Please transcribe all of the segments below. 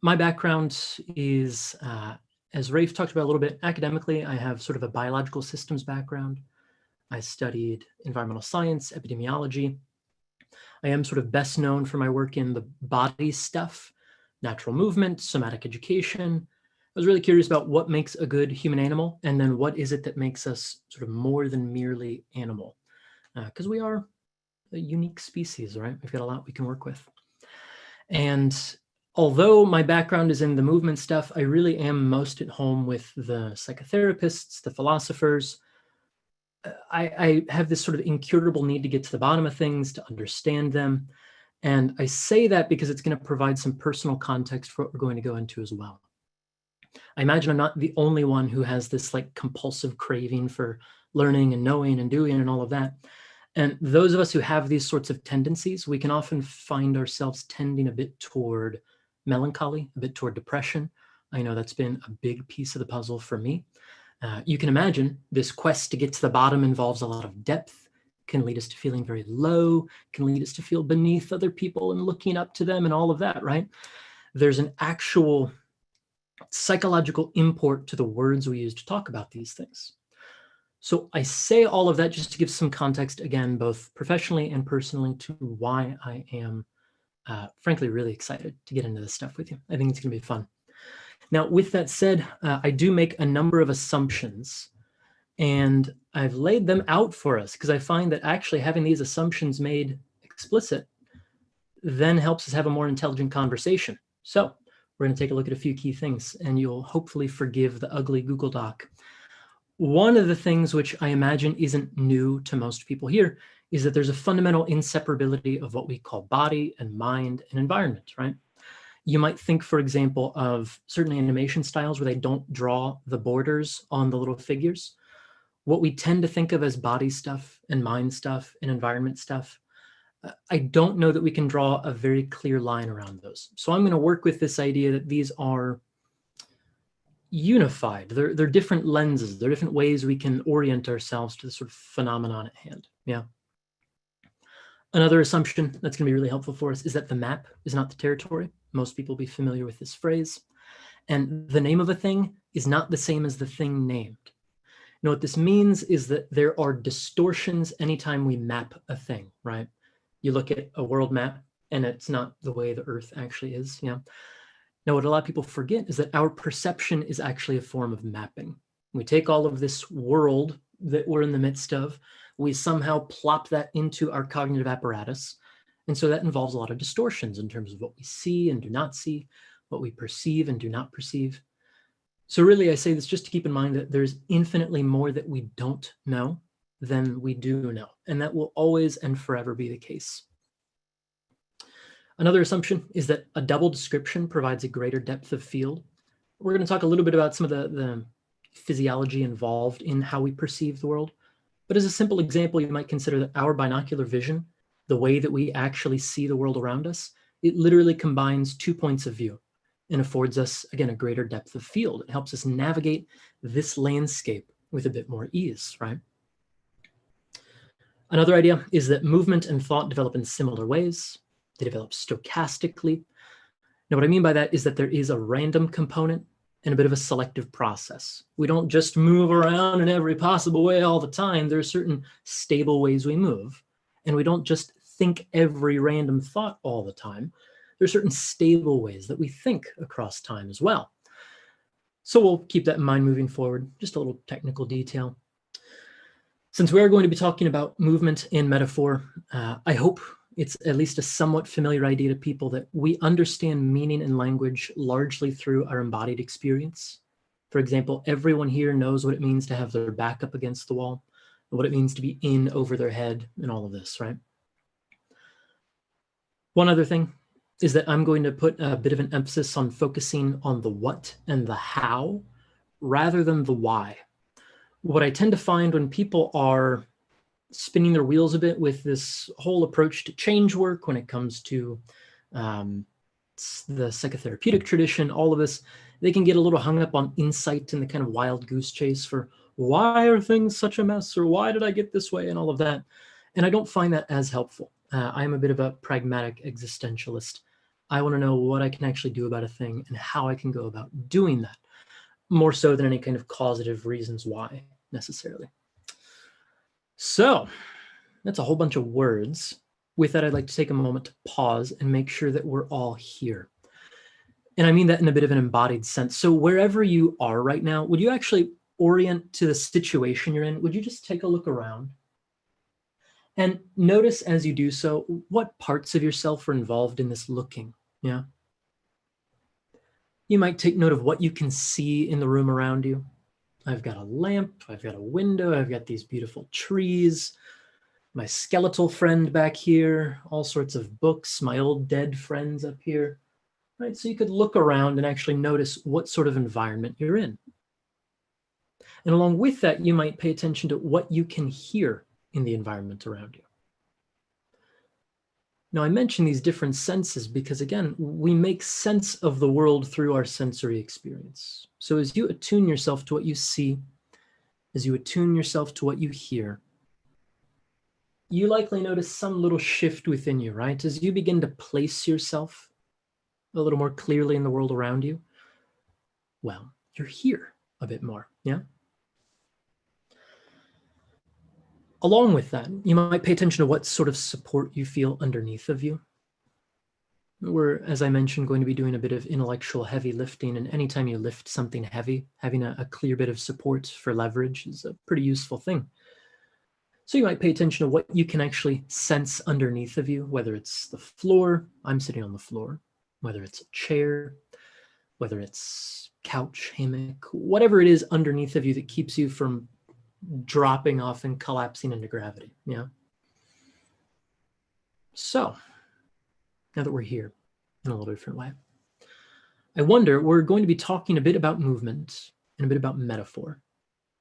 My background is, as Rafe talked about a little bit, academically, I have sort of a biological systems background. I studied environmental science, epidemiology. I am sort of best known for my work in the body stuff, natural movement, somatic education. I was really curious about what makes a good human animal, and then what is it that makes us sort of more than merely animal? Because we are a unique species, right? We've got a lot we can work with. And although my background is in the movement stuff, I really am most at home with the psychotherapists, the philosophers. I have this sort of incurable need to get to the bottom of things, to understand them. And I say that because it's going to provide some personal context for what we're going to go into as well. I imagine I'm not the only one who has this like compulsive craving for learning and knowing and doing and all of that. And those of us who have these sorts of tendencies, we can often find ourselves tending a bit toward melancholy, a bit toward depression. I know that's been a big piece of the puzzle for me. You can imagine this quest to get to the bottom involves a lot of depth, can lead us to feeling very low, can lead us to feel beneath other people and looking up to them and all of that, right? There's an actual psychological import to the words we use to talk about these things. So I say all of that just to give some context, again, both professionally and personally, to why I am, frankly, really excited to get into this stuff with you. I think it's going to be fun. Now, with that said, I do make a number of assumptions, and I've laid them out for us because I find that actually having these assumptions made explicit then helps us have a more intelligent conversation. So we're going to take a look at a few key things, and you'll hopefully forgive the ugly Google Doc. One of the things which I imagine isn't new to most people here is that there's a fundamental inseparability of what we call body and mind and environment, right? You might think, for example, of certain animation styles where they don't draw the borders on the little figures. What we tend to think of as body stuff and mind stuff and environment stuff, I don't know that we can draw a very clear line around those. So I'm going to work with this idea that these are unified. They're different lenses. They're different ways we can orient ourselves to the sort of phenomenon at hand. Yeah. Another assumption that's going to be really helpful for us is that the map is not the territory. Most people will be familiar with this phrase. And the name of a thing is not the same as the thing named. You know, what this means is that there are distortions anytime we map a thing, right? You look at a world map and it's not the way the Earth actually is. Yeah. Now, what a lot of people forget is that our perception is actually a form of mapping. We take all of this world that we're in the midst of, we somehow plop that into our cognitive apparatus. And so that involves a lot of distortions in terms of what we see and do not see, what we perceive and do not perceive. So really, I say this just to keep in mind that there's infinitely more that we don't know than we do know. And that will always and forever be the case. Another assumption is that a double description provides a greater depth of field. We're going to talk a little bit about some of the physiology involved in how we perceive the world. But as a simple example, you might consider that our binocular vision, the way that we actually see the world around us, it literally combines 2 points of view and affords us, again, a greater depth of field. It helps us navigate this landscape with a bit more ease, right? Another idea is that movement and thought develop in similar ways. They develop stochastically. Now, what I mean by that is that there is a random component and a bit of a selective process. We don't just move around in every possible way all the time. There are certain stable ways we move. And we don't just think every random thought all the time. There are certain stable ways that we think across time as well. So we'll keep that in mind moving forward. Just a little technical detail. Since we are going to be talking about movement and metaphor, I hope it's at least a somewhat familiar idea to people that we understand meaning and language largely through our embodied experience. For example, everyone here knows what it means to have their back up against the wall, and what it means to be in over their head and all of this, right? One other thing is that I'm going to put a bit of an emphasis on focusing on the what and the how rather than the why. What I tend to find when people are spinning their wheels a bit with this whole approach to change work when it comes to the psychotherapeutic tradition, all of this, they can get a little hung up on insight and the kind of wild goose chase for why are things such a mess or why did I get this way and all of that. And I don't find that as helpful. I'm a bit of a pragmatic existentialist. I want to know what I can actually do about a thing and how I can go about doing that, more so than any kind of causative reasons why necessarily. So that's a whole bunch of words. With that, I'd like to take a moment to pause and make sure that we're all here. And I mean that in a bit of an embodied sense. So wherever you are right now, would you actually orient to the situation you're in? Would you just take a look around? And notice as you do so, what parts of yourself are involved in this looking, yeah? You might take note of what you can see in the room around you. I've got a lamp, I've got a window, I've got these beautiful trees, my skeletal friend back here, all sorts of books, my old dead friends up here, right? So you could look around and actually notice what sort of environment you're in. And along with that, you might pay attention to what you can hear in the environment around you. Now, I mention these different senses because, again, we make sense of the world through our sensory experience. So as you attune yourself to what you see, as you attune yourself to what you hear, you likely notice some little shift within you, right? As you begin to place yourself a little more clearly in the world around you, well, you're here a bit more, yeah? Along with that, you might pay attention to what sort of support you feel underneath of you. We're, as I mentioned, going to be doing a bit of intellectual heavy lifting, and anytime you lift something heavy, having a clear bit of support for leverage is a pretty useful thing. So you might pay attention to what you can actually sense underneath of you, whether it's the floor, I'm sitting on the floor, whether it's a chair, whether it's couch, hammock, whatever it is underneath of you that keeps you from dropping off and collapsing into gravity, yeah? So, now that we're here in a little different way, I wonder, we're going to be talking a bit about movement and a bit about metaphor.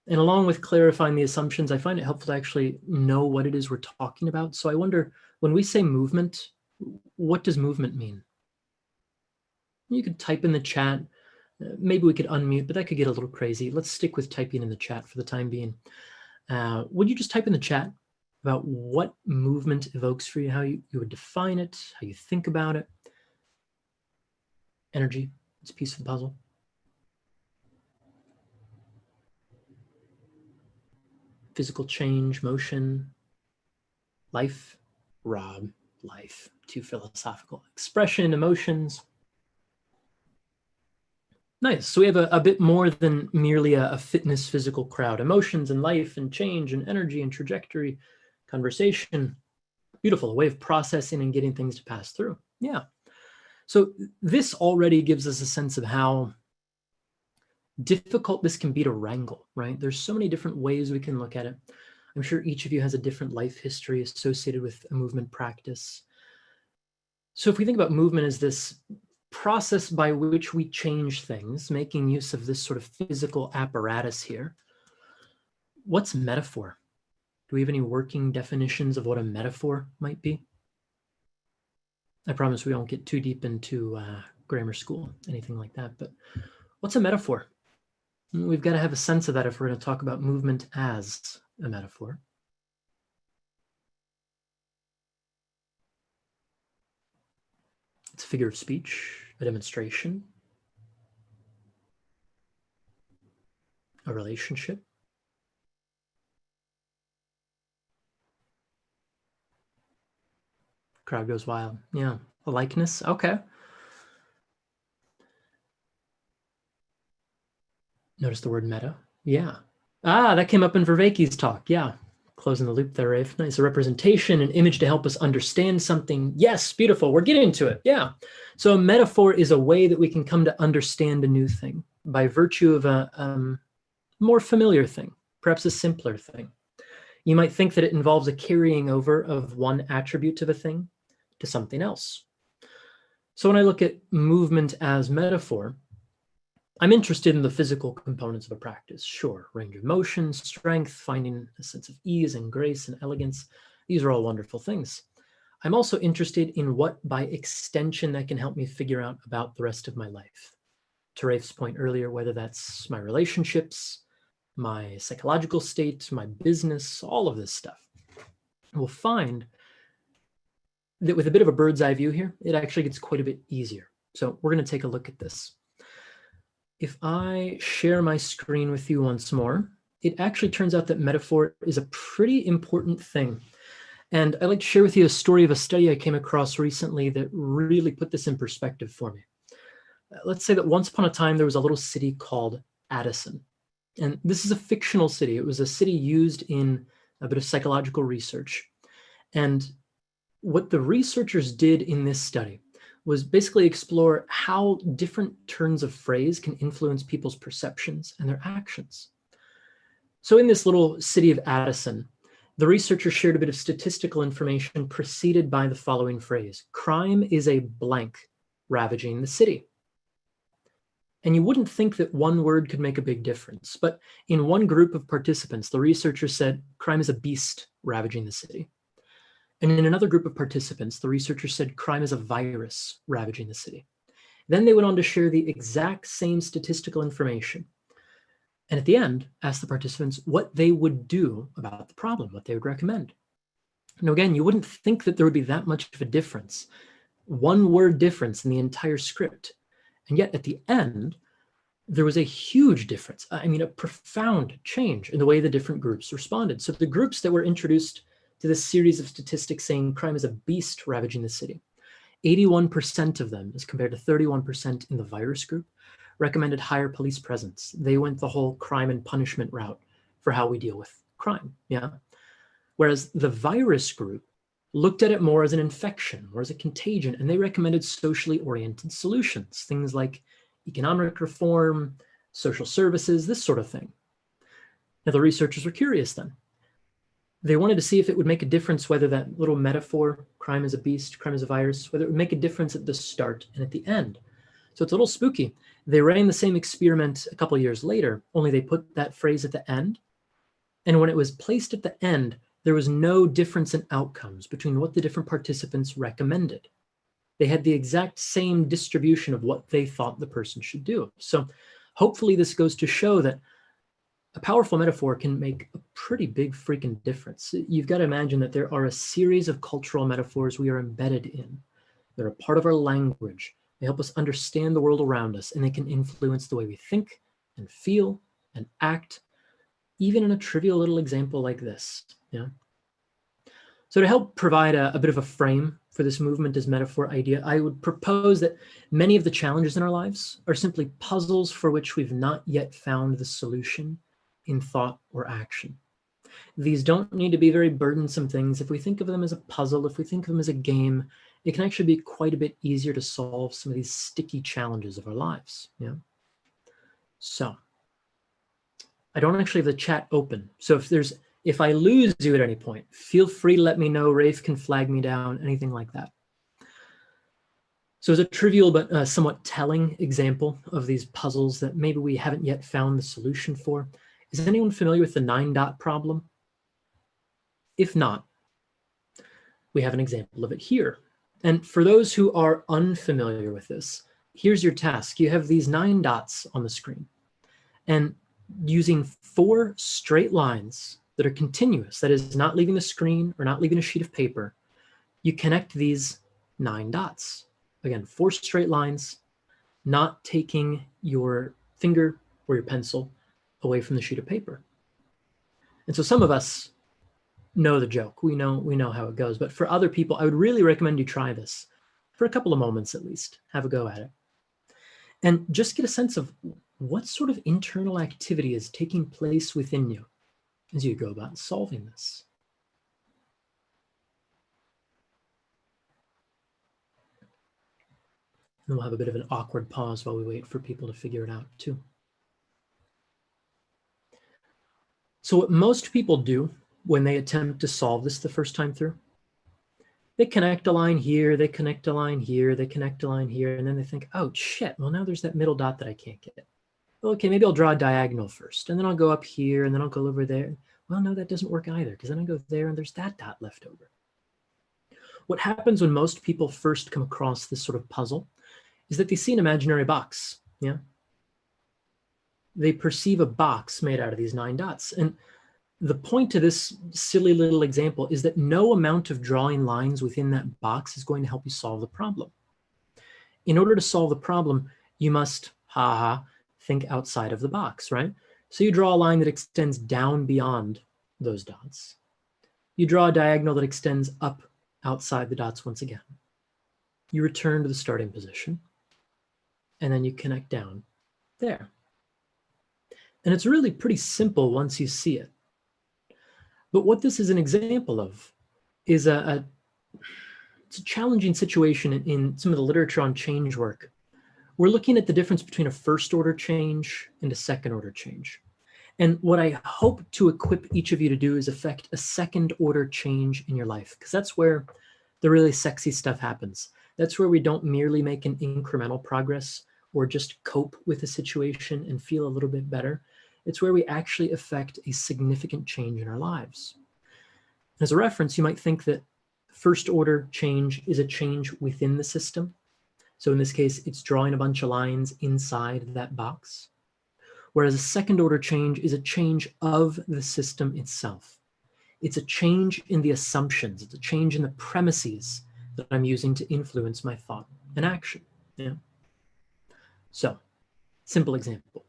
And along with clarifying the assumptions, I find it helpful to actually know what it is we're talking about. So I wonder, when we say movement, what does movement mean? You could type in the chat. Maybe we could unmute, but that could get a little crazy. Let's stick with typing in the chat for the time being. Would you just type in the chat about what movement evokes for you, how you would define it, how you think about it? Energy, it's a piece of the puzzle. Physical change, motion, life, Rob, life, too philosophical. Expression, emotions. Nice. So we have a bit more than merely a fitness physical crowd. Emotions and life and change and energy and trajectory, conversation. Beautiful, a way of processing and getting things to pass through. Yeah. So this already gives us a sense of how difficult this can be to wrangle, right? There's so many different ways we can look at it. I'm sure each of you has a different life history associated with a movement practice. So if we think about movement as this process by which we change things, making use of this sort of physical apparatus here, what's metaphor? Do we have any working definitions of what a metaphor might be? I promise we won't get too deep into grammar school, anything like that, but what's a metaphor? We've got to have a sense of that if we're going to talk about movement as a metaphor. It's a figure of speech, a demonstration, a relationship. Crowd goes wild. Yeah, a likeness. Okay. Notice the word meta. Yeah. Ah, that came up in Vervaeke's talk. Yeah. Closing the loop there, Rafe. Nice. A representation, an image to help us understand something. Yes, beautiful. We're getting to it. Yeah. So a metaphor is a way that we can come to understand a new thing by virtue of a more familiar thing, perhaps a simpler thing. You might think that it involves a carrying over of one attribute of a thing to something else. So when I look at movement as metaphor, I'm interested in the physical components of a practice. Sure, range of motion, strength, finding a sense of ease and grace and elegance. These are all wonderful things. I'm also interested in what, by extension, that can help me figure out about the rest of my life. To Rafe's point earlier, whether that's my relationships, my psychological state, my business, all of this stuff. We'll find that with a bit of a bird's eye view here, it actually gets quite a bit easier. So we're going to take a look at this. If I share my screen with you once more, it actually turns out that metaphor is a pretty important thing. And I'd like to share with you a story of a study I came across recently that really put this in perspective for me. Let's say that once upon a time, there was a little city called Addison. And this is a fictional city. It was a city used in a bit of psychological research. And what the researchers did in this study was basically explore how different turns of phrase can influence people's perceptions and their actions. So in this little city of Addison, the researchers shared a bit of statistical information preceded by the following phrase: crime is a blank ravaging the city. And you wouldn't think that one word could make a big difference, but in one group of participants, the researchers said crime is a beast ravaging the city. And in another group of participants, the researchers said crime is a virus ravaging the city. Then they went on to share the exact same statistical information. And at the end, asked the participants what they would do about the problem, what they would recommend. Now, again, you wouldn't think that there would be that much of a difference, one word difference in the entire script. And yet at the end, there was a huge difference. I mean, a profound change in the way the different groups responded. So the groups that were introduced to this series of statistics saying crime is a beast ravaging the city, 81% of them, as compared to 31% in the virus group, recommended higher police presence. They went the whole crime and punishment route for how we deal with crime, yeah? Whereas the virus group looked at it more as an infection, more as a contagion, and they recommended socially oriented solutions, things like economic reform, social services, this sort of thing. Now, the researchers were curious then. They wanted to see if it would make a difference whether that little metaphor, crime is a beast, crime is a virus, whether it would make a difference at the start and at the end. So it's a little spooky. They ran the same experiment a couple of years later, only they put that phrase at the end. And when it was placed at the end, there was no difference in outcomes between what the different participants recommended. They had the exact same distribution of what they thought the person should do. So hopefully this goes to show that a powerful metaphor can make a pretty big freaking difference. You've got to imagine that there are a series of cultural metaphors we are embedded in. They're a part of our language. They help us understand the world around us, and they can influence the way we think and feel and act, even in a trivial little example like this. Yeah. So to help provide a bit of a frame for this movement as metaphor idea, I would propose that many of the challenges in our lives are simply puzzles for which we've not yet found the solution in thought or action. These don't need to be very burdensome things. If we think of them as a puzzle, if we think of them as a game, it can actually be quite a bit easier to solve some of these sticky challenges of our lives. Yeah. So I don't actually have the chat open. So if I lose you at any point, feel free to let me know. Rafe can flag me down, anything like that. So as a trivial but somewhat telling example of these puzzles that maybe we haven't yet found the solution for, is anyone familiar with the 9-dot problem? If not, we have an example of it here. And for those who are unfamiliar with this, here's your task. You have these 9 dots on the screen. And using 4 straight lines that are continuous, that is not leaving the screen or not leaving a sheet of paper, you connect these 9 dots. Again, 4 straight lines, not taking your finger or your pencil away from the sheet of paper. And so some of us know the joke. We know how it goes. But for other people, I would really recommend you try this for a couple of moments at least. Have a go at it. And just get a sense of what sort of internal activity is taking place within you as you go about solving this. And we'll have a bit of an awkward pause while we wait for people to figure it out too. So what most people do when they attempt to solve this the first time through, they connect a line here, they connect a line here, they connect a line here, and then they think, oh shit, well now there's that middle dot that I can't get. Okay, maybe I'll draw a diagonal first, and then I'll go up here, and then I'll go over there. Well, no, that doesn't work either, because then I go there, and there's that dot left over. What happens when most people first come across this sort of puzzle is that they see an imaginary box, yeah? They perceive a box made out of these 9 dots, and the point to this silly little example is that no amount of drawing lines within that box is going to help you solve the problem. In order to solve the problem, you must, think outside of the box, right? So you draw a line that extends down beyond those dots. You draw a diagonal that extends up outside the dots once again. You return to the starting position, and then you connect down there. And it's really pretty simple once you see it. But what this is an example of is it's a challenging situation in some of the literature on change work. We're looking at the difference between a first order change and a second order change. And what I hope to equip each of you to do is affect a second order change in your life, because that's where the really sexy stuff happens. That's where we don't merely make an incremental progress or just cope with a situation and feel a little bit better. It's where we actually affect a significant change in our lives. As a reference, you might think that first order change is a change within the system. So in this case, it's drawing a bunch of lines inside that box. Whereas a second order change is a change of the system itself. It's a change in the assumptions. It's a change in the premises that I'm using to influence my thought and action. Yeah. So, simple example,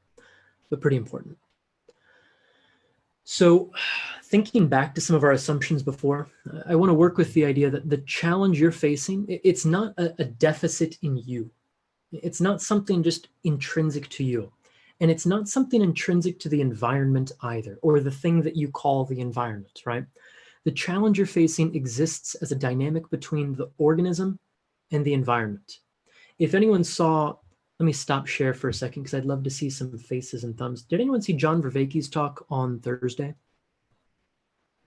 but pretty important. So, thinking back to some of our assumptions before, I want to work with the idea that the challenge you're facing, it's not a deficit in you. It's not something just intrinsic to you. And it's not something intrinsic to the environment either, or the thing that you call the environment, right? The challenge you're facing exists as a dynamic between the organism and the environment. If anyone saw, let me stop share for a second because I'd love to see some faces and thumbs. Did anyone see John Vervaeke's talk on Thursday?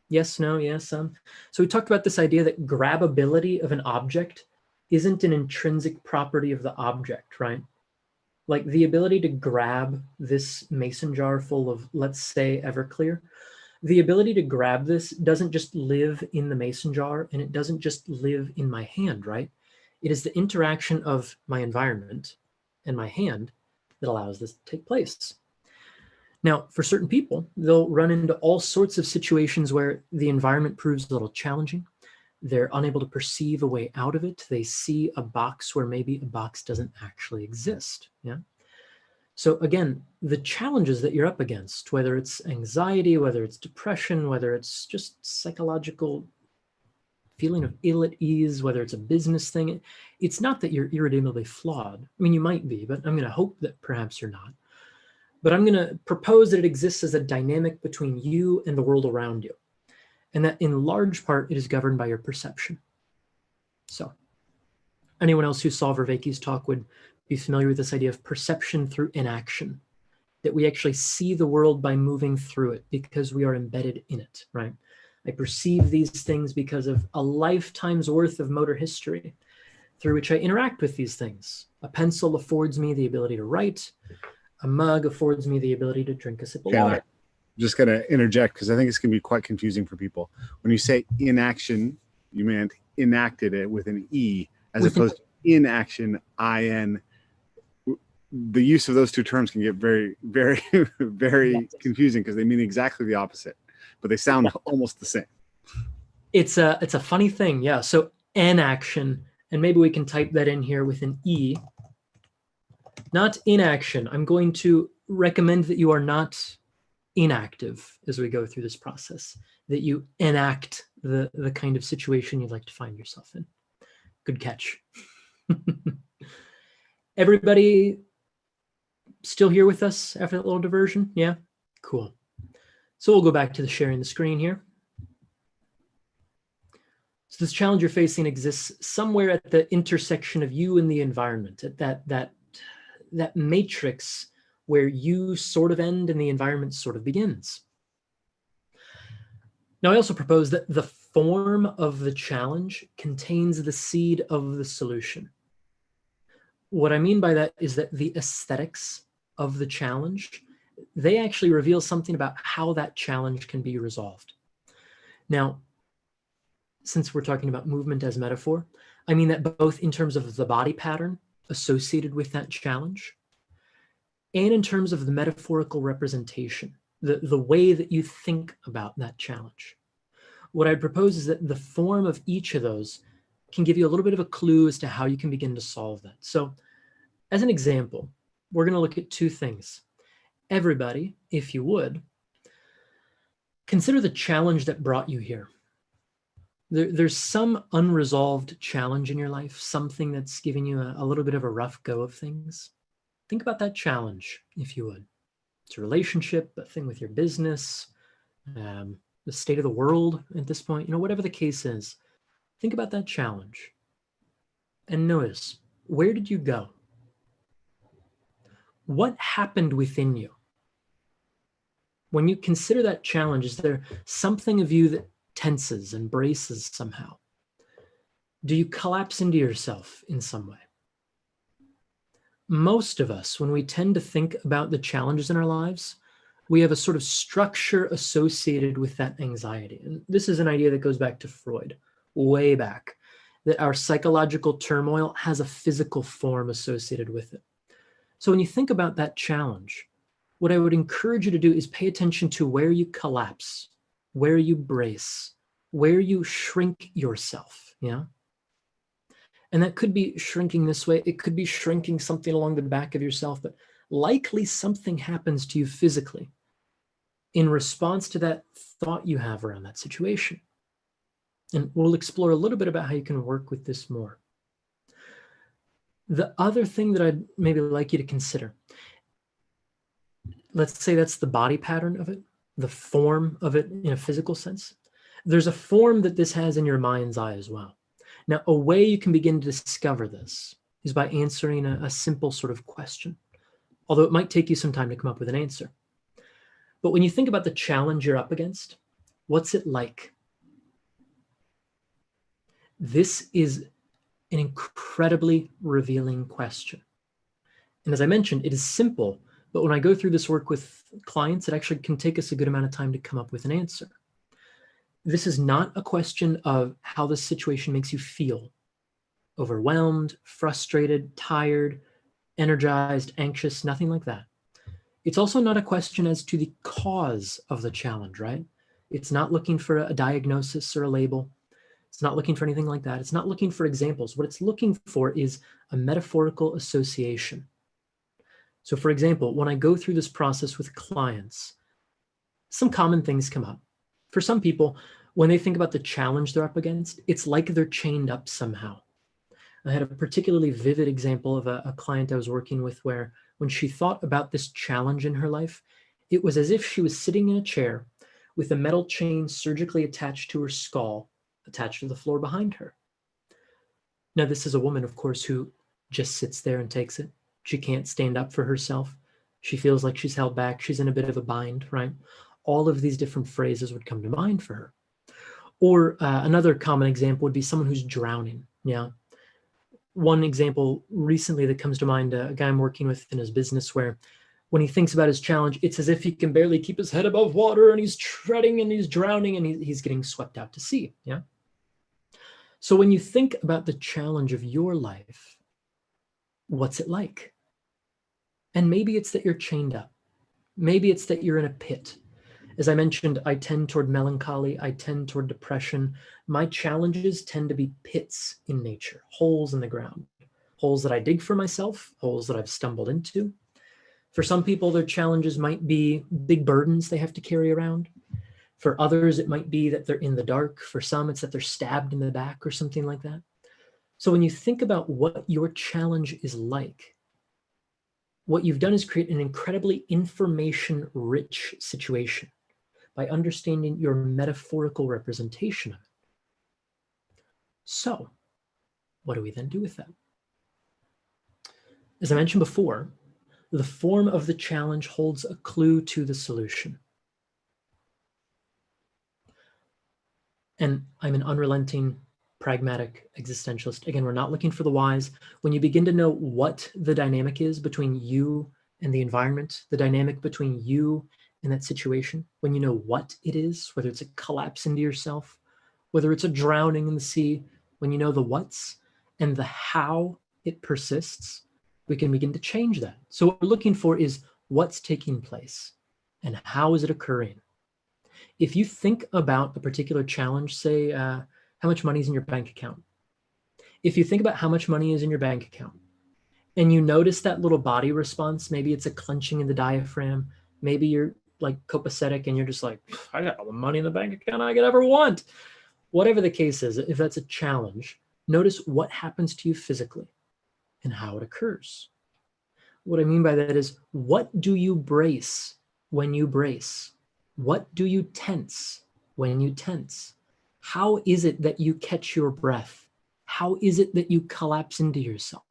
Yes, no, yes, So we talked about this idea that grabbability of an object isn't an intrinsic property of the object, right? Like the ability to grab this mason jar full of, let's say, Everclear, the ability to grab this doesn't just live in the mason jar, and it doesn't just live in my hand, right? It is the interaction of my environment and my hand that allows this to take place. Now, for certain people, they'll run into all sorts of situations where the environment proves a little challenging. They're unable to perceive a way out of it. They see a box where maybe a box doesn't actually exist. Yeah. So again, the challenges that you're up against, whether it's anxiety, whether it's depression, whether it's just psychological feeling of ill at ease, whether it's a business thing, it's not that you're irredeemably flawed. I mean, you might be, but I'm going to hope that perhaps you're not. But I'm going to propose that it exists as a dynamic between you and the world around you. And that in large part, it is governed by your perception. So anyone else who saw Vervaeke's talk would be familiar with this idea of perception through inaction, that we actually see the world by moving through it because we are embedded in it, right? I perceive these things because of a lifetime's worth of motor history through which I interact with these things. A pencil affords me the ability to write. A mug affords me the ability to drink a sip of water. I'm just going to interject because I think it's going to be quite confusing for people. When you say inaction, you meant enacted it with an E as opposed to inaction, IN. The use of those two terms can get very, very, very confusing because they mean exactly the opposite, but they sound almost the same. It's a funny thing. Yeah. So inaction, and maybe we can type that in here with an E, not inaction. I'm going to recommend that you are not inactive as we go through this process, that you enact the kind of situation you'd like to find yourself in. Good catch. Everybody still here with us after that little diversion? Yeah, cool. So we'll go back to the sharing the screen here. So this challenge you're facing exists somewhere at the intersection of you and the environment, at that matrix where you sort of end and the environment sort of begins. Now, I also propose that the form of the challenge contains the seed of the solution. What I mean by that is that the aesthetics of the challenge, they actually reveal something about how that challenge can be resolved. Now, since we're talking about movement as metaphor, I mean that both in terms of the body pattern associated with that challenge and in terms of the metaphorical representation the way that you think about that challenge. What I'd propose is that the form of each of those can give you a little bit of a clue as to how you can begin to solve that. So as an example, we're going to look at two things. Everybody, if you would, consider the challenge that brought you here. There's some unresolved challenge in your life, something that's giving you a little bit of a rough go of things. Think about that challenge, if you would. It's a relationship, a thing with your business, the state of the world at this point, whatever the case is. Think about that challenge and notice, where did you go? What happened within you? When you consider that challenge, is there something of you that tenses and braces somehow? Do you collapse into yourself in some way? Most of us, when we tend to think about the challenges in our lives, we have a sort of structure associated with that anxiety. And this is an idea that goes back to Freud, way back, that our psychological turmoil has a physical form associated with it. So when you think about that challenge, what I would encourage you to do is pay attention to where you collapse, where you brace, where you shrink yourself, yeah? And that could be shrinking this way. It could be shrinking something along the back of yourself, but likely something happens to you physically in response to that thought you have around that situation. And we'll explore a little bit about how you can work with this more. The other thing that I'd maybe like you to consider, let's say that's the body pattern of it, the form of it in a physical sense. There's a form that this has in your mind's eye as well. Now, a way you can begin to discover this is by answering a simple sort of question, although it might take you some time to come up with an answer. But when you think about the challenge you're up against, what's it like? This is an incredibly revealing question. And as I mentioned, it is simple, but when I go through this work with clients, it actually can take us a good amount of time to come up with an answer. This is not a question of how the situation makes you feel. Overwhelmed, frustrated, tired, energized, anxious, nothing like that. It's also not a question as to the cause of the challenge, right? It's not looking for a diagnosis or a label. It's not looking for anything like that. It's not looking for examples. What it's looking for is a metaphorical association. So for example, when I go through this process with clients, some common things come up. For some people, when they think about the challenge they're up against, it's like they're chained up somehow. I had a particularly vivid example of a client I was working with where when she thought about this challenge in her life, it was as if she was sitting in a chair with a metal chain surgically attached to her skull, attached to the floor behind her. Now, this is a woman, of course, who just sits there and takes it. She can't stand up for herself. She feels like she's held back. She's in a bit of a bind, right? All of these different phrases would come to mind for her. Or another common example would be someone who's drowning, yeah? One example recently that comes to mind, a guy I'm working with in his business where when he thinks about his challenge, it's as if he can barely keep his head above water and he's treading and he's drowning and he's getting swept out to sea, yeah? So when you think about the challenge of your life, what's it like? And maybe it's that you're chained up. Maybe it's that you're in a pit. As I mentioned, I tend toward melancholy. I tend toward depression. My challenges tend to be pits in nature, holes in the ground, holes that I dig for myself, holes that I've stumbled into. For some people, their challenges might be big burdens they have to carry around. For others, it might be that they're in the dark. For some, it's that they're stabbed in the back or something like that. So when you think about what your challenge is like, what you've done is create an incredibly information-rich situation by understanding your metaphorical representation of it. So, what do we then do with that? As I mentioned before, the form of the challenge holds a clue to the solution. And I'm an unrelenting, pragmatic existentialist. Again, we're not looking for the whys. When you begin to know what the dynamic is between you and the environment, the dynamic between you and that situation, when you know what it is, whether it's a collapse into yourself, whether it's a drowning in the sea, when you know the what's and the how it persists, we can begin to change that. So what we're looking for is what's taking place and how is it occurring? If you think about a particular challenge, say how much money is in your bank account. If you think about how much money is in your bank account and you notice that little body response, maybe it's a clenching in the diaphragm, maybe you're like copacetic and you're just like, I got all the money in the bank account I could ever want. Whatever the case is, if that's a challenge, notice what happens to you physically and how it occurs. What I mean by that is, what do you brace when you brace? What do you tense when you tense? How is it that you catch your breath? How is it that you collapse into yourself?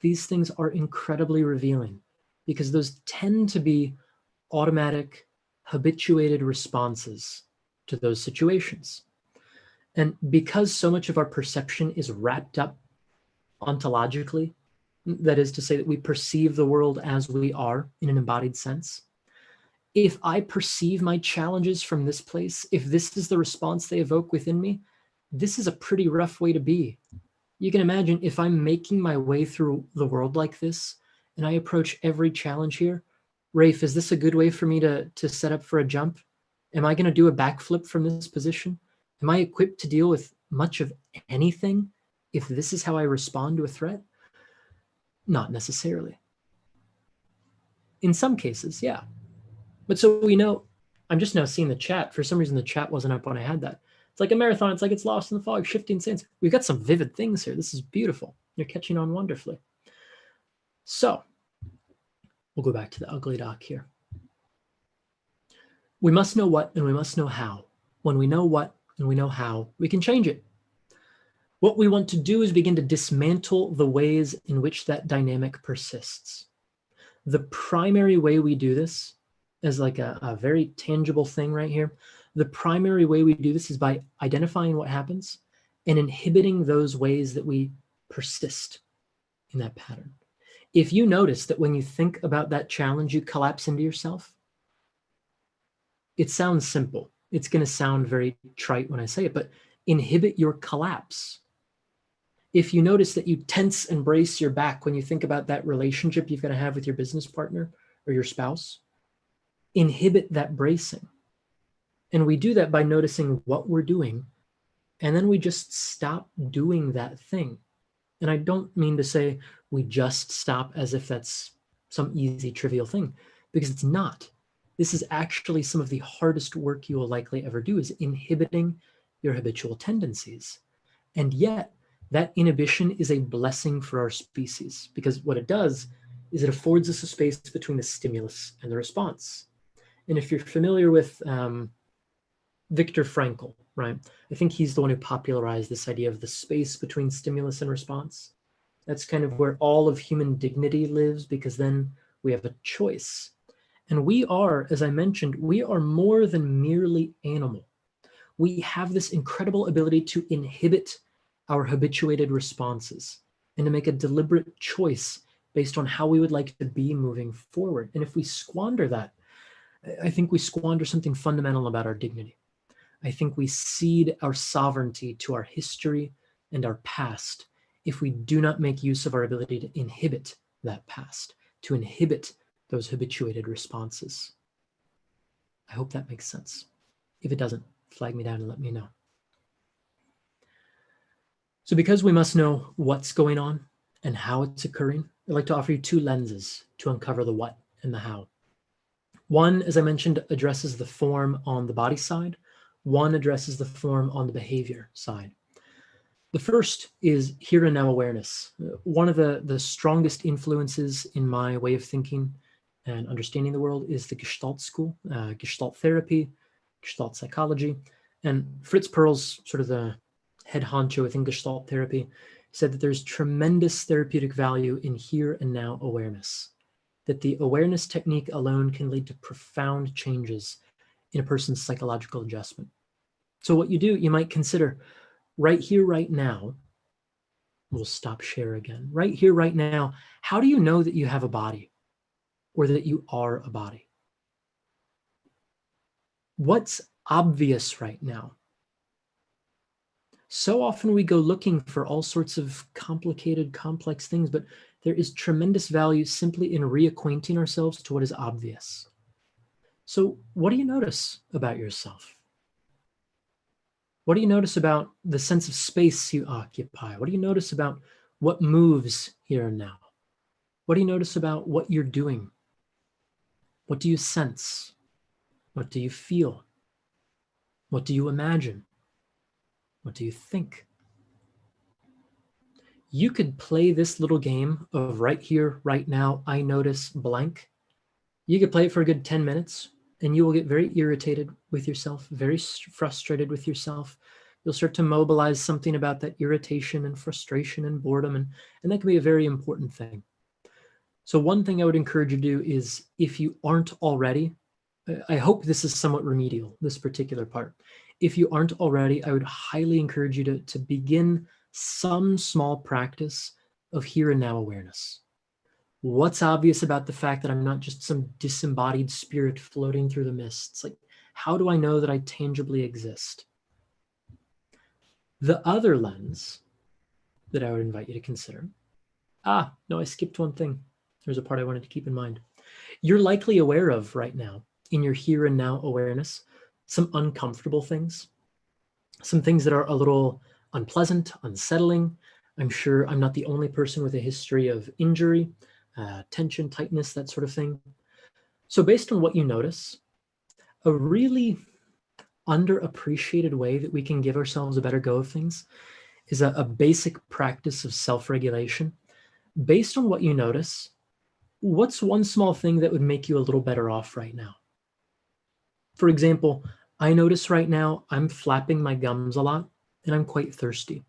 These things are incredibly revealing because those tend to be automatic, habituated responses to those situations. And because so much of our perception is wrapped up ontologically, that is to say that we perceive the world as we are in an embodied sense, if I perceive my challenges from this place, if this is the response they evoke within me, this is a pretty rough way to be. You can imagine if I'm making my way through the world like this and I approach every challenge here, Rafe, is this a good way for me to set up for a jump? Am I going to do a backflip from this position? Am I equipped to deal with much of anything if this is how I respond to a threat? Not necessarily. In some cases, yeah. But so we know, I'm just now seeing the chat. For some reason, the chat wasn't up when I had that. It's like a marathon. It's like it's lost in the fog, shifting sands. We've got some vivid things here. This is beautiful. You're catching on wonderfully. So we'll go back to the ugly doc here. We must know what and we must know how. When we know what and we know how, we can change it. What we want to do is begin to dismantle the ways in which that dynamic persists. The primary way we do this, as like a very tangible thing right here, the primary way we do this is by identifying what happens and inhibiting those ways that we persist in that pattern. If you notice that when you think about that challenge, you collapse into yourself, it sounds simple. It's going to sound very trite when I say it, but inhibit your collapse. If you notice that you tense and brace your back when you think about that relationship you've got to have with your business partner or your spouse, inhibit that bracing. And we do that by noticing what we're doing, and then we just stop doing that thing. And I don't mean to say we just stop as if that's some easy, trivial thing, because it's not. This is actually some of the hardest work you will likely ever do, is inhibiting your habitual tendencies. And yet, that inhibition is a blessing for our species, because what it does is it affords us a space between the stimulus and the response. And if you're familiar with Viktor Frankl, right? I think he's the one who popularized this idea of the space between stimulus and response. That's kind of where all of human dignity lives, because then we have a choice. And we are, as I mentioned, we are more than merely animal. We have this incredible ability to inhibit our habituated responses and to make a deliberate choice based on how we would like to be moving forward. And if we squander that, I think we squander something fundamental about our dignity. I think we cede our sovereignty to our history and our past if we do not make use of our ability to inhibit that past, to inhibit those habituated responses. I hope that makes sense. If it doesn't, flag me down and let me know. So because we must know what's going on and how it's occurring, I'd like to offer you two lenses to uncover the what and the how. One, as I mentioned, addresses the form on the body side. One addresses the form on the behavior side. The first is here and now awareness. One of the strongest influences in my way of thinking and understanding the world is the Gestalt school, Gestalt therapy, Gestalt psychology. And Fritz Perls, sort of the head honcho within Gestalt therapy, said that there's tremendous therapeutic value in here and now awareness, that the awareness technique alone can lead to profound changes in a person's psychological adjustment. So what you do, you might consider right here, right now, we'll stop share again. Right here, right now, how do you know that you have a body or that you are a body? What's obvious right now? So often we go looking for all sorts of complicated, complex things, but there is tremendous value simply in reacquainting ourselves to what is obvious. So what do you notice about yourself? What do you notice about the sense of space you occupy? What do you notice about what moves here and now? What do you notice about what you're doing? What do you sense? What do you feel? What do you imagine? What do you think? You could play this little game of right here, right now, I notice blank. You could play it for a good 10 minutes and you will get very irritated with yourself, very frustrated with yourself. You'll start to mobilize something about that irritation and frustration and boredom, and that can be a very important thing. So one thing I would encourage you to do is, if you aren't already, I hope this is somewhat remedial, this particular part. If you aren't already, I would highly encourage you to begin some small practice of here and now awareness. What's obvious about the fact that I'm not just some disembodied spirit floating through the mists? Like, how do I know that I tangibly exist? The other lens that I would invite you to consider, no, I skipped one thing. There's a part I wanted to keep in mind. You're likely aware of right now, in your here and now awareness, some uncomfortable things, some things that are a little unpleasant, unsettling. I'm sure I'm not the only person with a history of injury, tension, tightness, that sort of thing. So based on what you notice, a really underappreciated way that we can give ourselves a better go of things is a basic practice of self-regulation. Based on what you notice, what's one small thing that would make you a little better off right now? For example, I notice right now I'm flapping my gums a lot and I'm quite thirsty.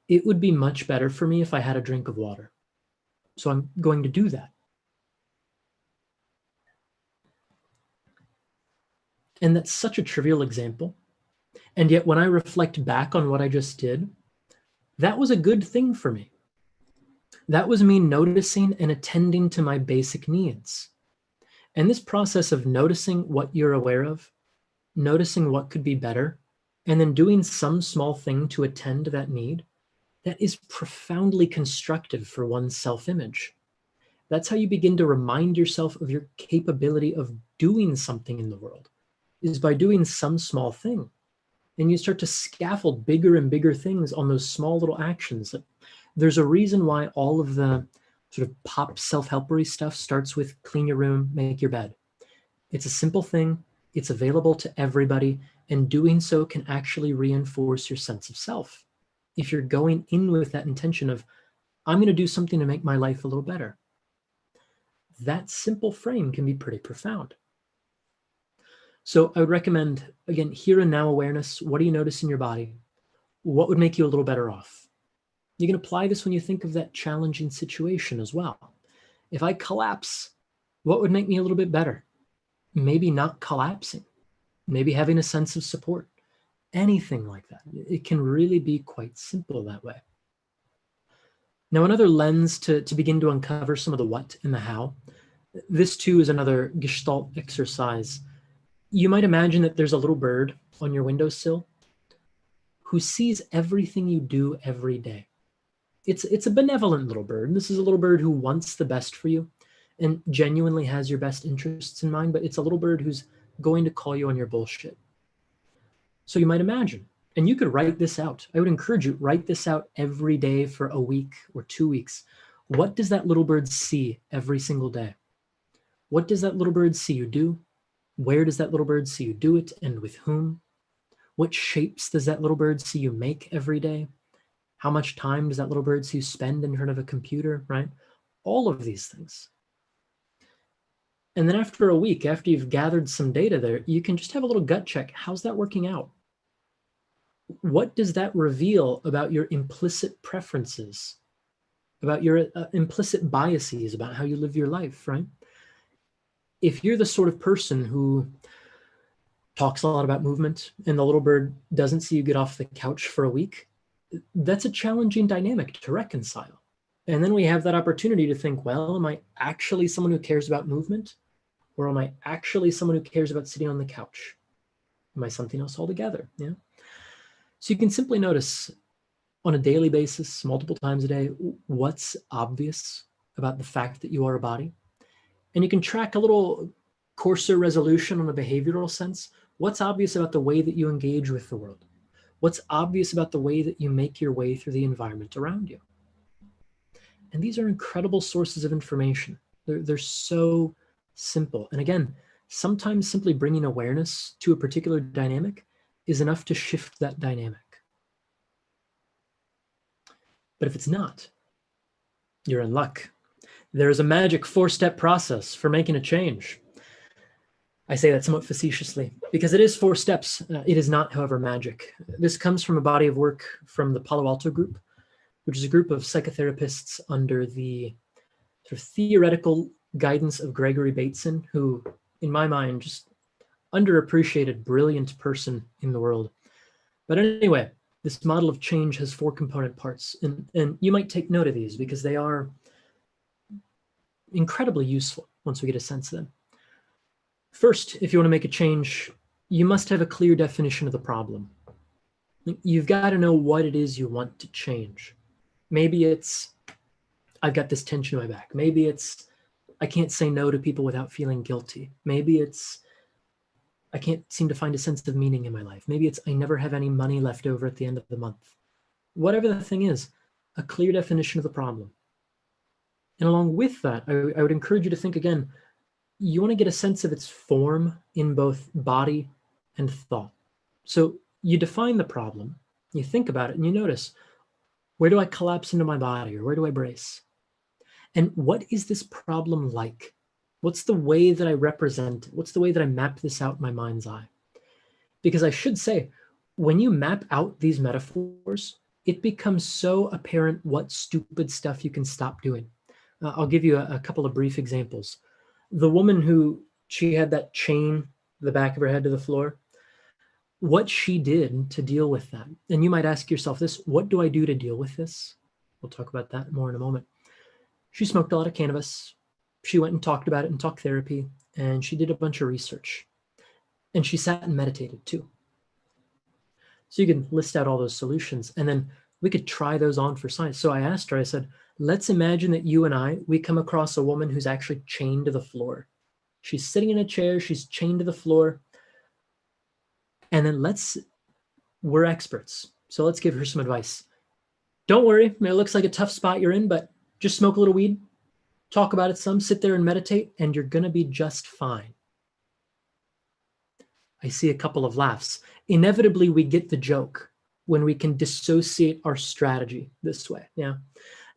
It would be much better for me if I had a drink of water. So I'm going to do that. And that's such a trivial example. And yet when I reflect back on what I just did, that was a good thing for me. That was me noticing and attending to my basic needs. And this process of noticing what you're aware of, noticing what could be better, and then doing some small thing to attend to that need, that is profoundly constructive for one's self-image. That's how you begin to remind yourself of your capability of doing something in the world, is by doing some small thing. And you start to scaffold bigger and bigger things on those small little actions. There's a reason why all of the sort of pop self-helpery stuff starts with clean your room, make your bed. It's a simple thing. It's available to everybody. And doing so can actually reinforce your sense of self. If you're going in with that intention of, I'm going to do something to make my life a little better, that simple frame can be pretty profound. So I would recommend, again, here and now awareness. What do you notice in your body? What would make you a little better off? You can apply this when you think of that challenging situation as well. If I collapse, what would make me a little bit better? Maybe not collapsing, maybe having a sense of support, anything like that. It can really be quite simple that way. Now, another lens to begin to uncover some of the what and the how. This too is another Gestalt exercise. You might imagine that there's a little bird on your windowsill who sees everything you do every day. It's a benevolent little bird. This is a little bird who wants the best for you and genuinely has your best interests in mind, but it's a little bird who's going to call you on your bullshit. So you might imagine, and you could write this out. I would encourage you, write this out every day for a week or 2 weeks. What does that little bird see every single day? What does that little bird see you do? Where does that little bird see you do it, and with whom? What shapes does that little bird see you make every day? How much time does that little bird see you spend in front of a computer, right? All of these things. And then after a week, after you've gathered some data there, you can just have a little gut check. How's that working out? What does that reveal about your implicit preferences, about your implicit biases, about how you live your life, right? If you're the sort of person who talks a lot about movement and the little bird doesn't see you get off the couch for a week, that's a challenging dynamic to reconcile. And then we have that opportunity to think, well, am I actually someone who cares about movement? Or am I actually someone who cares about sitting on the couch? Am I something else altogether? Yeah. So you can simply notice on a daily basis, multiple times a day, what's obvious about the fact that you are a body. And you can track a little coarser resolution on a behavioral sense, what's obvious about the way that you engage with the world? What's obvious about the way that you make your way through the environment around you? And these are incredible sources of information. They're so simple. And again, sometimes simply bringing awareness to a particular dynamic is enough to shift that dynamic. But if it's not, you're in luck. There is a magic 4-step process for making a change. I say that somewhat facetiously because it is 4 steps. It is not, however, magic. This comes from a body of work from the Palo Alto group, which is a group of psychotherapists under the sort of theoretical guidance of Gregory Bateson, who, in my mind, just underappreciated, brilliant person in the world. But anyway, this model of change has 4 component parts, and you might take note of these because they are incredibly useful once we get a sense of them. First, if you want to make a change, you must have a clear definition of the problem. You've got to know what it is you want to change. Maybe it's, I've got this tension in my back. Maybe it's, I can't say no to people without feeling guilty. Maybe it's, I can't seem to find a sense of meaning in my life. Maybe it's, I never have any money left over at the end of the month. Whatever the thing is, a clear definition of the problem. And along with that, I would encourage you to think again, you want to get a sense of its form in both body and thought. So you define the problem, you think about it, and you notice, where do I collapse into my body, or where do I brace? And what is this problem like? What's the way that I represent it? What's the way that I map this out in my mind's eye? Because I should say, when you map out these metaphors, it becomes so apparent what stupid stuff you can stop doing. I'll give you a couple of brief examples. The woman who, she had that chain, the back of her head to the floor, what she did to deal with that. And you might ask yourself this, what do I do to deal with this? We'll talk about that more in a moment. She smoked a lot of cannabis. She went and talked about it in talk therapy, and she did a bunch of research. And she sat and meditated too. So you can list out all those solutions, and then we could try those on for science. So I asked her, I said, let's imagine that you and we come across a woman who's actually chained to the floor. She's sitting in a chair, she's chained to the floor. And then we're experts. So let's give her some advice. Don't worry, it looks like a tough spot you're in, but just smoke a little weed, talk about it some, sit there and meditate, and you're gonna be just fine. I see a couple of laughs. Inevitably, we get the joke when we can dissociate our strategy this way, yeah?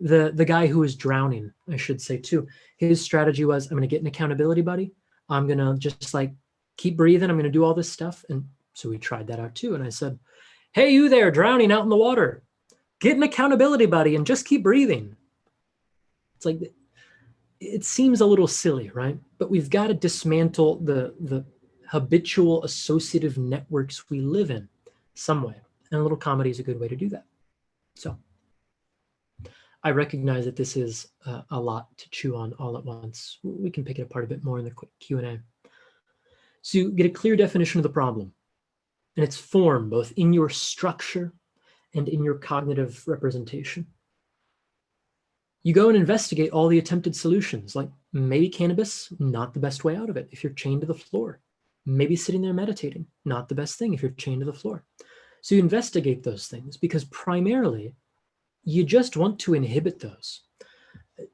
The guy who was drowning, I should say too, his strategy was, I'm gonna get an accountability buddy. I'm gonna just like keep breathing. I'm gonna do all this stuff. And so we tried that out too. And I said, hey, you there drowning out in the water, get an accountability buddy and just keep breathing. It's like, it seems a little silly, right? But we've got to dismantle the habitual associative networks we live in some way. And a little comedy is a good way to do that. So I recognize that this is a lot to chew on all at once. We can pick it apart a bit more in the quick Q&A. So you get a clear definition of the problem and its form, both in your structure and in your cognitive representation. You go and investigate all the attempted solutions, like maybe cannabis, not the best way out of it if you're chained to the floor. Maybe sitting there meditating, not the best thing if you're chained to the floor. So you investigate those things because primarily you just want to inhibit those.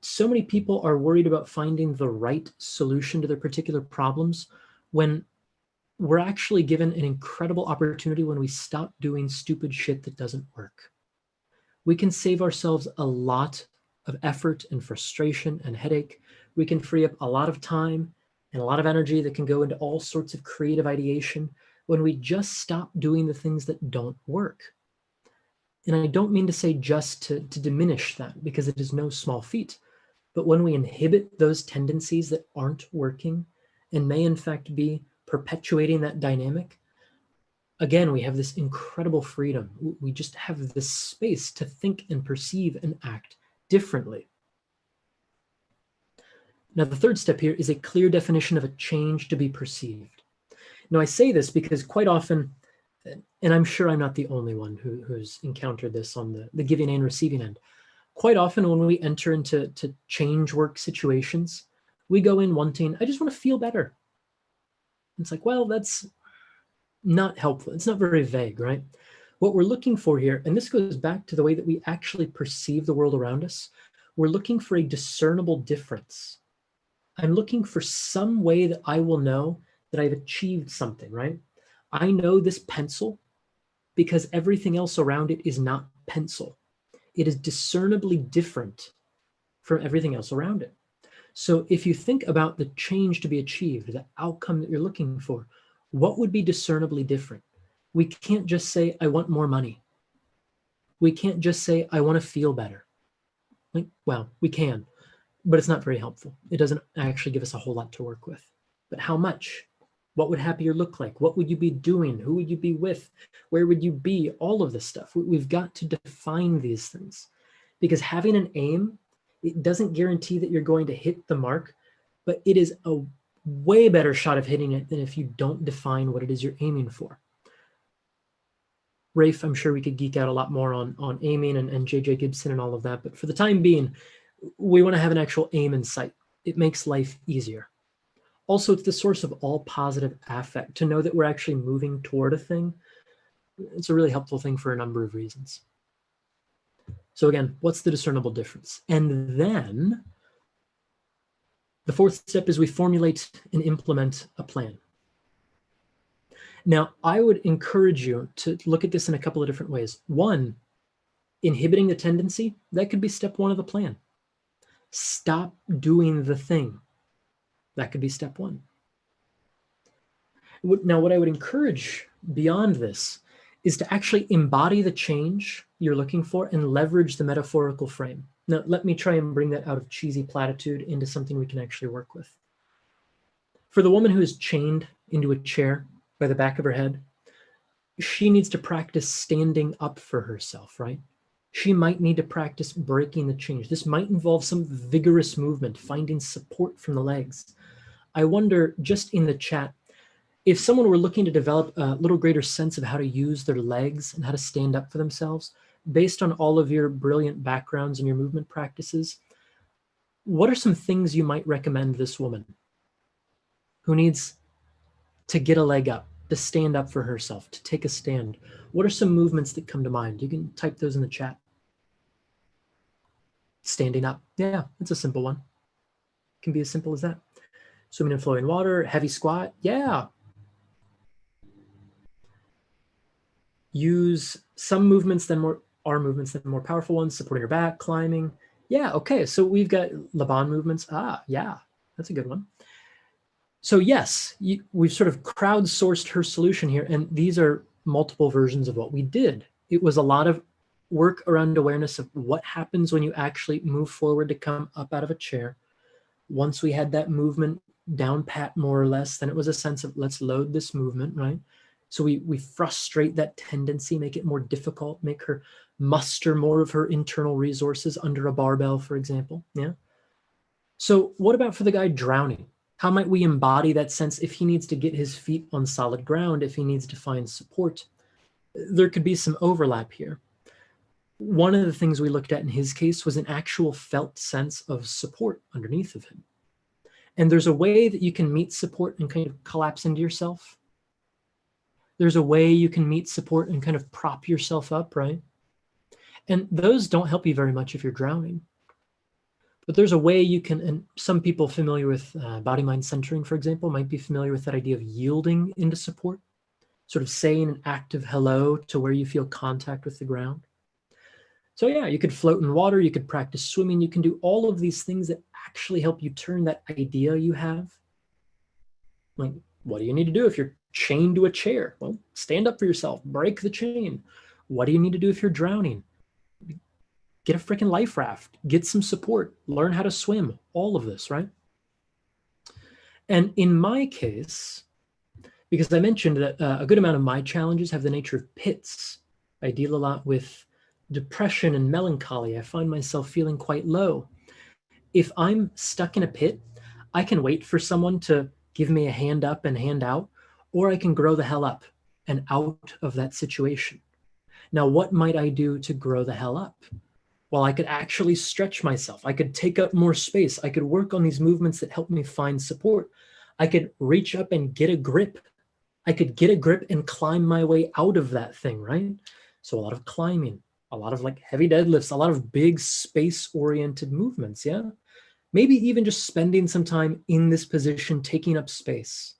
So many people are worried about finding the right solution to their particular problems when we're actually given an incredible opportunity when we stop doing stupid shit that doesn't work. We can save ourselves a lot of effort and frustration and headache. We can free up a lot of time and a lot of energy that can go into all sorts of creative ideation when we just stop doing the things that don't work. And I don't mean to say just to diminish that, because it is no small feat. But when we inhibit those tendencies that aren't working and may in fact be perpetuating that dynamic, again, we have this incredible freedom. We just have this space to think and perceive and act differently. Now, the third step here is a clear definition of a change to be perceived. Now, I say this because quite often, and I'm sure I'm not the only one who's encountered this on the giving and receiving end. Quite often when we enter into change work situations, we go in wanting, I just want to feel better. It's like, well, that's not helpful. It's not very vague, right? What we're looking for here, and this goes back to the way that we actually perceive the world around us, we're looking for a discernible difference. I'm looking for some way that I will know that I've achieved something, right? I know this pencil because everything else around it is not pencil. It is discernibly different from everything else around it. So if you think about the change to be achieved, the outcome that you're looking for, what would be discernibly different? We can't just say, I want more money. We can't just say, I want to feel better. Like, well, we can, but it's not very helpful. It doesn't actually give us a whole lot to work with. But how much? What would happier look like? What would you be doing? Who would you be with? Where would you be? All of this stuff. We've got to define these things, because having an aim, it doesn't guarantee that you're going to hit the mark, but it is a way better shot of hitting it than if you don't define what it is you're aiming for. Rafe, I'm sure we could geek out a lot more on aiming and J.J. Gibson and all of that, but for the time being, we want to have an actual aim in sight. It makes life easier. Also, it's the source of all positive affect. To know that we're actually moving toward a thing, it's a really helpful thing for a number of reasons. So again, what's the discernible difference? And then the fourth step is we formulate and implement a plan. Now, I would encourage you to look at this in a couple of different ways. One, inhibiting the tendency, that could be step one of the plan. Stop doing the thing. That could be step one. Now, what I would encourage beyond this is to actually embody the change you're looking for and leverage the metaphorical frame. Now, let me try and bring that out of cheesy platitude into something we can actually work with. For the woman who is chained into a chair by the back of her head, she needs to practice standing up for herself, right? She might need to practice breaking the chains. This might involve some vigorous movement, finding support from the legs. I wonder, just in the chat, if someone were looking to develop a little greater sense of how to use their legs and how to stand up for themselves, based on all of your brilliant backgrounds and your movement practices, what are some things you might recommend this woman who needs to get a leg up, to stand up for herself, to take a stand? What are some movements that come to mind? You can type those in the chat. Standing up. Yeah, it's a simple one. It can be as simple as that. Swimming in flowing water, heavy squat. Yeah. Use some movements that are movements that are more powerful ones, supporting your back, climbing. Yeah, okay. So we've got Laban movements. Yeah, that's a good one. So yes, we've sort of crowdsourced her solution here, and these are multiple versions of what we did. It was a lot of work around awareness of what happens when you actually move forward to come up out of a chair. Once we had that movement down pat more or less, then it was a sense of let's load this movement, right? So we frustrate that tendency, make it more difficult, make her muster more of her internal resources under a barbell, for example. Yeah. So what about for the guy drowning? How might we embody that sense if he needs to get his feet on solid ground, if he needs to find support? There could be some overlap here. One of the things we looked at in his case was an actual felt sense of support underneath of him. And there's a way that you can meet support and kind of collapse into yourself. There's a way you can meet support and kind of prop yourself up, right? And those don't help you very much if you're drowning. But there's a way you can, and some people familiar with body-mind centering, for example, might be familiar with that idea of yielding into support, sort of saying an active hello to where you feel contact with the ground. So yeah, you could float in water, you could practice swimming, you can do all of these things that actually help you turn that idea you have. Like, what do you need to do if you're chained to a chair? Well, stand up for yourself, break the chain. What do you need to do if you're drowning? Get a freaking life raft, get some support, learn how to swim, all of this, right? And in my case, because I mentioned that a good amount of my challenges have the nature of pits. I deal a lot with depression and melancholy. I find myself feeling quite low. If I'm stuck in a pit, I can wait for someone to give me a hand up and hand out, or I can grow the hell up and out of that situation. Now, what might I do to grow the hell up? Well, I could actually stretch myself. I could take up more space. I could work on these movements that help me find support. I could reach up and get a grip. I could get a grip and climb my way out of that thing, right? So a lot of climbing, a lot of like heavy deadlifts, a lot of big space-oriented movements, yeah? Maybe even just spending some time in this position, taking up space.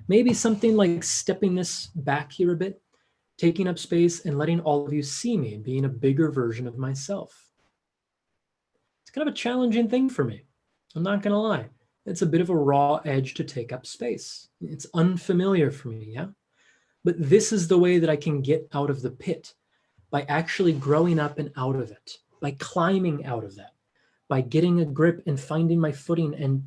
Maybe something like stepping this back here a bit, taking up space and letting all of you see me, being a bigger version of myself. It's kind of a challenging thing for me. I'm not gonna lie. It's a bit of a raw edge to take up space. It's unfamiliar for me, yeah? But this is the way that I can get out of the pit, by actually growing up and out of it, by climbing out of that, by getting a grip and finding my footing and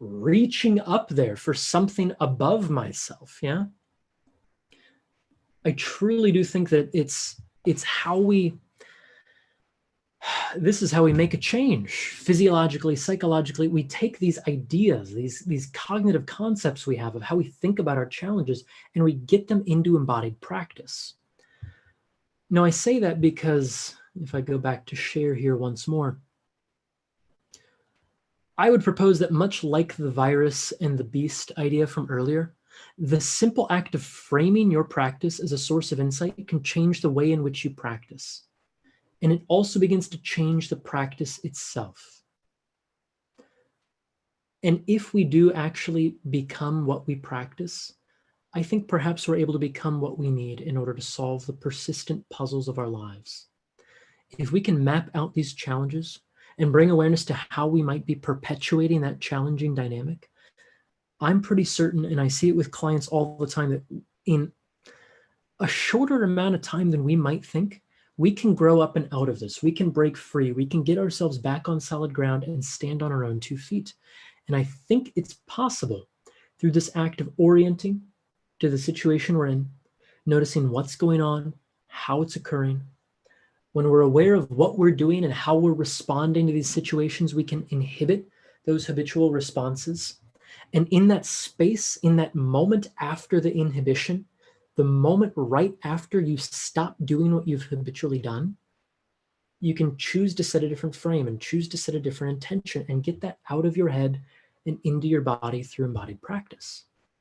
reaching up there for something above myself, yeah? I truly do think that it's how we, this is how we make a change physiologically, psychologically. We take these ideas, these cognitive concepts we have of how we think about our challenges, and we get them into embodied practice. Now, I say that because if I go back to share here once more, I would propose that much like the virus and the beast idea from earlier, the simple act of framing your practice as a source of insight can change the way in which you practice. And it also begins to change the practice itself. And if we do actually become what we practice, I think perhaps we're able to become what we need in order to solve the persistent puzzles of our lives. If we can map out these challenges and bring awareness to how we might be perpetuating that challenging dynamic, I'm pretty certain, and I see it with clients all the time, that in a shorter amount of time than we might think, we can grow up and out of this. We can break free. We can get ourselves back on solid ground and stand on our own 2 feet. And I think it's possible through this act of orienting to the situation we're in, noticing what's going on, how it's occurring. When we're aware of what we're doing and how we're responding to these situations, we can inhibit those habitual responses. And in that space, in that moment after the inhibition, the moment right after you stop doing what you've habitually done, you can choose to set a different frame and choose to set a different intention and get that out of your head and into your body through embodied practice.